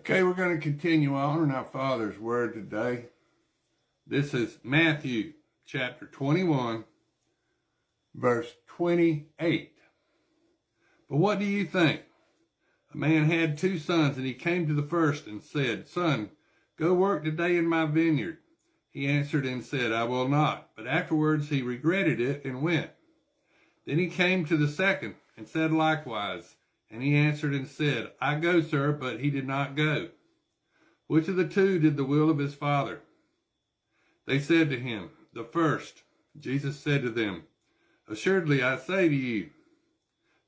Okay, we're going to continue on in our Father's Word today. This is Matthew chapter 21, verse 28. But what do you think? A man had 2 sons, and he came to the first and said, Son, go work today in my vineyard. He answered and said, I will not. But afterwards he regretted it and went. Then he came to the second and said likewise. And he answered and said, I go, sir, but he did not go. Which of the 2 did the will of his father? They said to him, the first. Jesus said to them, Assuredly I say to you,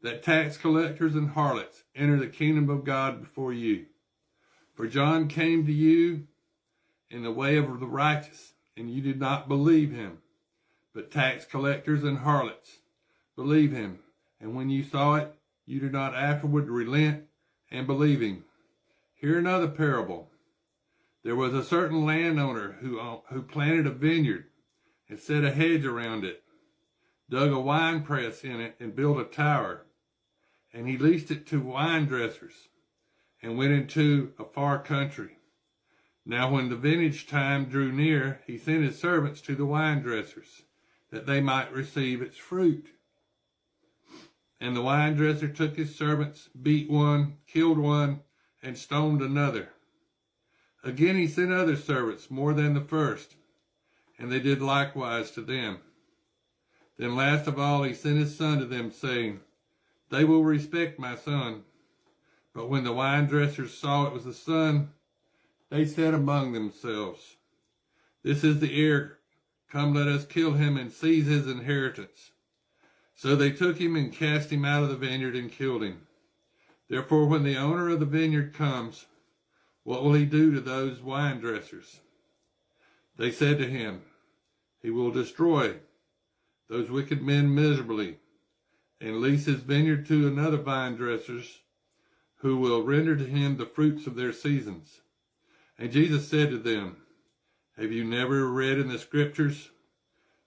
that tax collectors and harlots enter the kingdom of God before you. For John came to you in the way of the righteous, and you did not believe him. But tax collectors and harlots believe him, and when you saw it, you did not afterward relent and believe him. Hear another parable. There was a certain landowner who planted a vineyard and set a hedge around it, dug a wine press in it, and built a tower. And he leased it to wine dressers and went into a far country. Now when the vintage time drew near, he sent his servants to the wine dressers, that they might receive its fruit. And the wine dresser took his servants, beat one, killed one, and stoned another. Again he sent other servants, more than the first, and they did likewise to them. Then last of all he sent his son to them, saying, They will respect my son. But when the wine dressers saw it was the son, they said among themselves, This is the heir. Come, let us kill him and seize his inheritance. So they took him and cast him out of the vineyard and killed him. Therefore, when the owner of the vineyard comes, what will he do to those wine dressers? They said to him, He will destroy those wicked men miserably, and lease his vineyard to another vine dressers, who will render to him the fruits of their seasons. And Jesus said to them, Have you never read in the scriptures,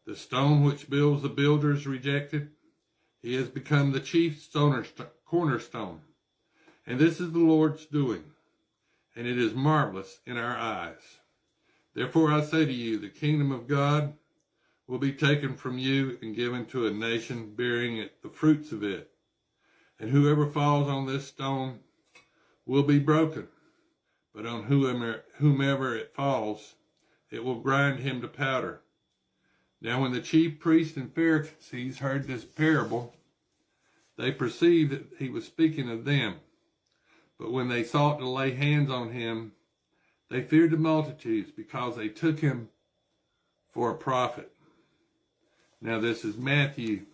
the stone which builders the builders rejected? He has become the chief cornerstone. And this is the Lord's doing, and it is marvelous in our eyes. Therefore I say to you, the kingdom of God will be taken from you and given to a nation bearing it, the fruits of it. And whoever falls on this stone will be broken, but on whomever it falls, it will grind him to powder. Now when the chief priests and Pharisees heard this parable, they perceived that he was speaking of them. But when they sought to lay hands on him, they feared the multitudes, because they took him for a prophet. Now this is Matthew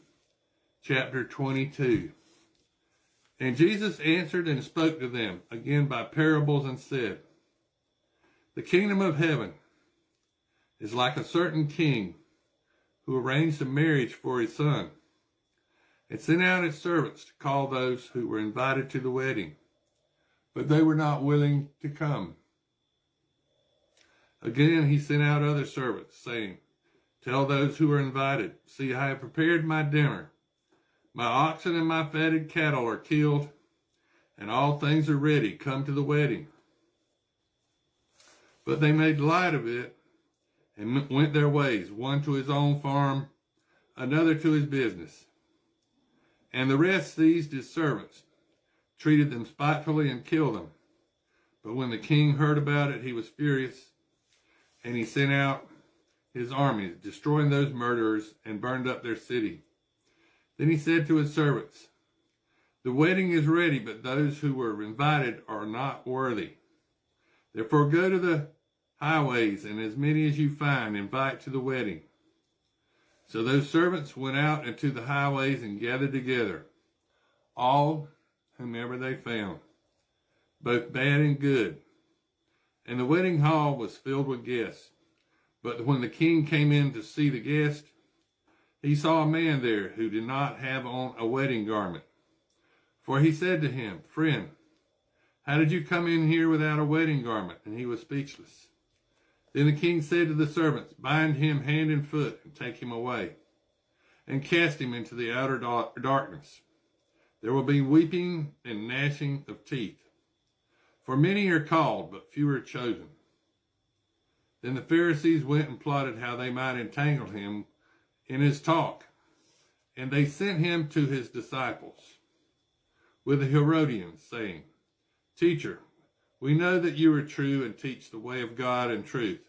chapter 22. And Jesus answered and spoke to them again by parables and said, The kingdom of heaven is like a certain king who arranged a marriage for his son, and sent out his servants to call those who were invited to the wedding, but they were not willing to come. Again he sent out other servants, saying, Tell those who are invited, See, I have prepared my dinner. My oxen and my fatted cattle are killed, and all things are ready. Come to the wedding. But they made light of it, and went their ways, one to his own farm, another to his business. And the rest seized his servants, treated them spitefully, and killed them. But when the king heard about it, he was furious, and he sent out his armies, destroying those murderers, and burned up their city. Then he said to his servants, The wedding is ready, but those who were invited are not worthy. Therefore go to the highways, and as many as you find, invite to the wedding. So those servants went out into the highways and gathered together all whomever they found, both bad and good. And the wedding hall was filled with guests. But when the king came in to see the guests, he saw a man there who did not have on a wedding garment. For he said to him, Friend, how did you come in here without a wedding garment? And he was speechless. Then the king said to the servants, Bind him hand and foot and take him away, and cast him into the outer darkness. There will be weeping and gnashing of teeth. For many are called, but few are chosen. Then the Pharisees went and plotted how they might entangle him in his talk. And they sent him to his disciples with the Herodians, saying, Teacher, we know that you are true and teach the way of God in truth,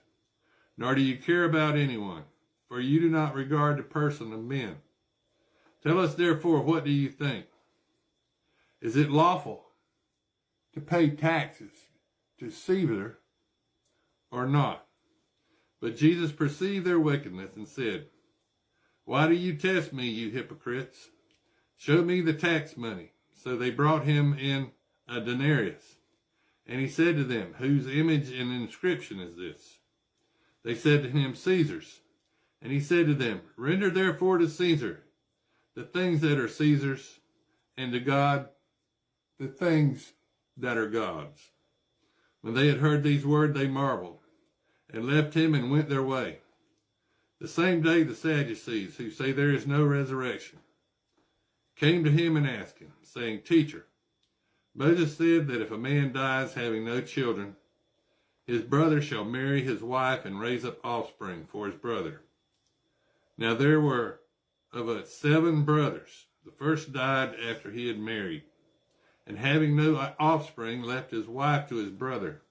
nor do you care about anyone, for you do not regard the person of men. Tell us therefore, what do you think? Is it lawful to pay taxes to Caesar or not? But Jesus perceived their wickedness and said, Why do you test me, you hypocrites? Show me the tax money. So they brought him in a denarius. And he said to them, Whose image and inscription is this? They said to him, Caesar's. And he said to them, Render therefore to Caesar the things that are Caesar's, and to God the things that are God's. When they had heard these words, they marveled, and left him and went their way. The same day the Sadducees, who say there is no resurrection, came to him and asked him, saying, Teacher, Moses said that if a man dies having no children, his brother shall marry his wife and raise up offspring for his brother. Now there were of us 7 brothers. The first died after he had married, and having no offspring, left his wife to his brother.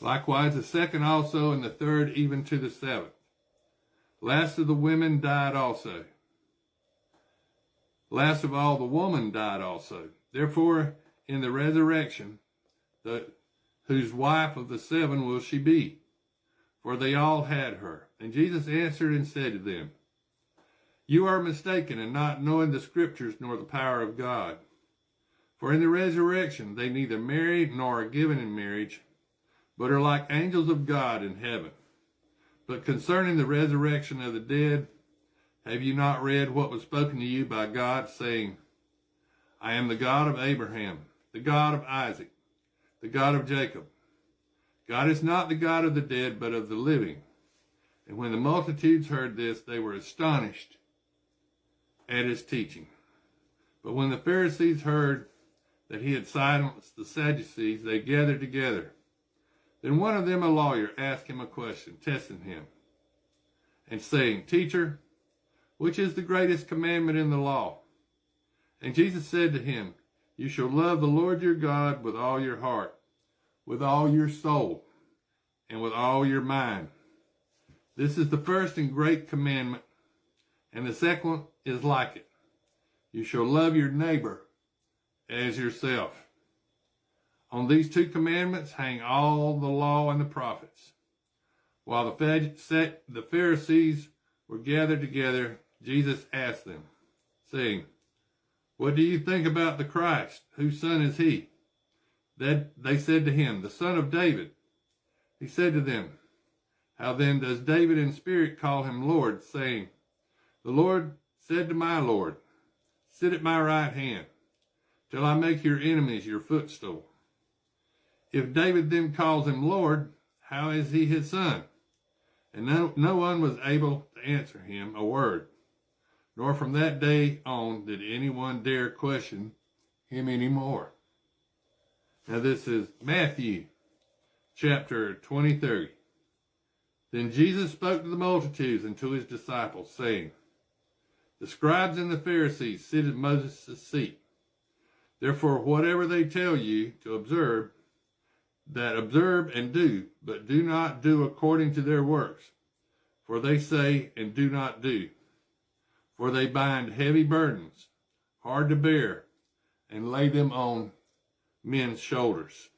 Likewise the second also, and the third even to the 7th. Last of the women died also. Last of all the woman died also. Therefore in the resurrection, whose wife of the 7 will she be? For they all had her. And Jesus answered and said to them, You are mistaken in not knowing the Scriptures nor the power of God. For in the resurrection they neither marry nor are given in marriage, but are like angels of God in heaven. But concerning the resurrection of the dead, have you not read what was spoken to you by God, saying, I am the God of Abraham, the God of Isaac, the God of Jacob. God is not the God of the dead, but of the living. And when the multitudes heard this, they were astonished at his teaching. But when the Pharisees heard that he had silenced the Sadducees, they gathered together. Then one of them, a lawyer, asked him a question, testing him, and saying, Teacher, which is the greatest commandment in the law? And Jesus said to him, You shall love the Lord your God with all your heart, with all your soul, and with all your mind. This is the first and great commandment, and the second is like it. You shall love your neighbor as yourself. On these 2 commandments hang all the law and the prophets. While the Pharisees were gathered together, Jesus asked them, saying, What do you think about the Christ? Whose son is he? They said to him, The son of David. He said to them, How then does David in spirit call him Lord, saying, The Lord said to my Lord, Sit at my right hand, till I make your enemies your footstool. If David then calls him Lord, how is he his son? And no one was able to answer him a word. Nor from that day on did anyone dare question him anymore. Now this is Matthew chapter 23. Then Jesus spoke to the multitudes and to his disciples, saying, The scribes and the Pharisees sit at Moses' seat. Therefore, whatever they tell you to observe, that observe and do, but do not do according to their works. For they say and do not do. For they bind heavy burdens, hard to bear, and lay them on men's shoulders.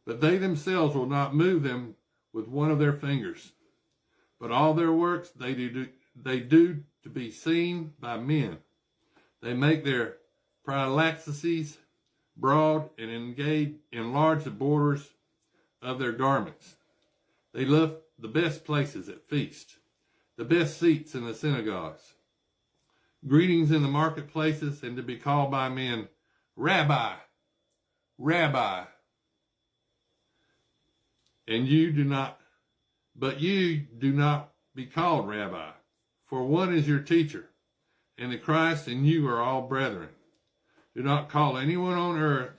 But they themselves will not move them with one of their fingers. But all their works they do to be seen by men. They make their parallaxes broad and enlarge the borders of their garments. They love the best places at feasts, the best seats in the synagogues, greetings in the marketplaces, and to be called by men, Rabbi, Rabbi. And you do not be called Rabbi, for one is your teacher, and the Christ and you are all brethren. Do not call anyone on earth